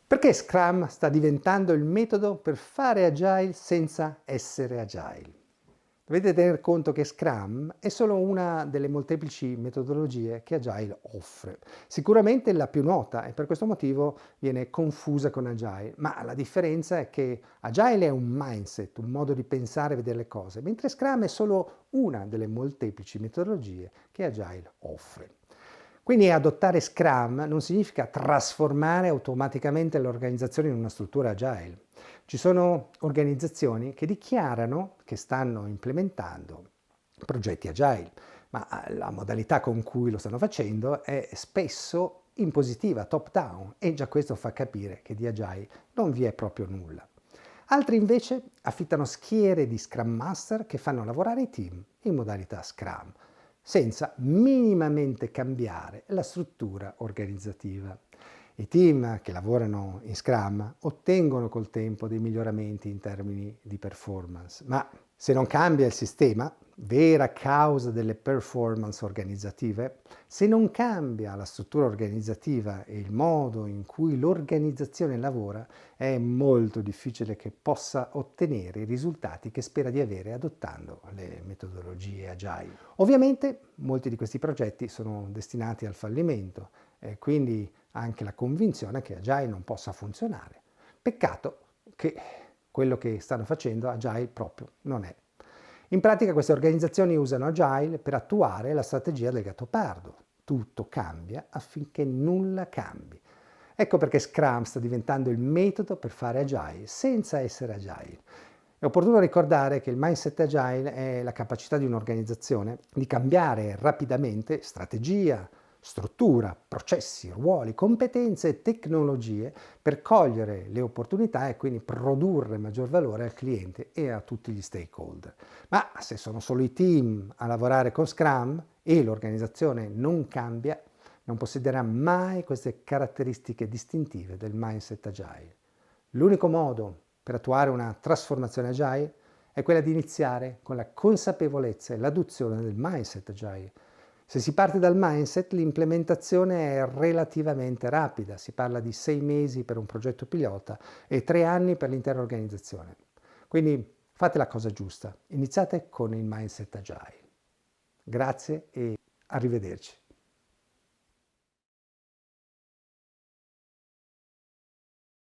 Perché Scrum sta diventando il metodo per fare Agile senza essere Agile? Dovete tener conto che Scrum è solo una delle molteplici metodologie che Agile offre. Sicuramente la più nota e per questo motivo viene confusa con Agile, ma la differenza è che Agile è un mindset, un modo di pensare e vedere le cose, mentre Scrum è solo una delle molteplici metodologie che Agile offre. Quindi adottare Scrum non significa trasformare automaticamente l'organizzazione in una struttura Agile. Ci sono organizzazioni che dichiarano che stanno implementando progetti Agile, ma la modalità con cui lo stanno facendo è spesso impositiva, top down, e già questo fa capire che di Agile non vi è proprio nulla. Altri invece affittano schiere di Scrum Master che fanno lavorare i team in modalità Scrum, senza minimamente cambiare la struttura organizzativa. I team che lavorano in Scrum ottengono col tempo dei miglioramenti in termini di performance, ma se non cambia il sistema, vera causa delle performance organizzative, se non cambia la struttura organizzativa e il modo in cui l'organizzazione lavora, è molto difficile che possa ottenere i risultati che spera di avere adottando le metodologie Agile. Ovviamente molti di questi progetti sono destinati al fallimento e quindi anche la convinzione che Agile non possa funzionare. Peccato che quello che stanno facendo Agile proprio non è. In pratica queste organizzazioni usano Agile per attuare la strategia del Gattopardo. Tutto cambia affinché nulla cambi. Ecco perché Scrum sta diventando il metodo per fare Agile senza essere Agile. È opportuno ricordare che il mindset Agile è la capacità di un'organizzazione di cambiare rapidamente strategia, struttura, processi, ruoli, competenze e tecnologie per cogliere le opportunità e quindi produrre maggior valore al cliente e a tutti gli stakeholder. Ma se sono solo i team a lavorare con Scrum e l'organizzazione non cambia, non possederà mai queste caratteristiche distintive del mindset Agile. L'unico modo per attuare una trasformazione Agile è quella di iniziare con la consapevolezza e l'adozione del mindset Agile. Se si parte dal mindset, l'implementazione è relativamente rapida, si parla di 6 mesi per un progetto pilota e 3 anni per l'intera organizzazione. Quindi fate la cosa giusta, iniziate con il mindset Agile. Grazie e arrivederci.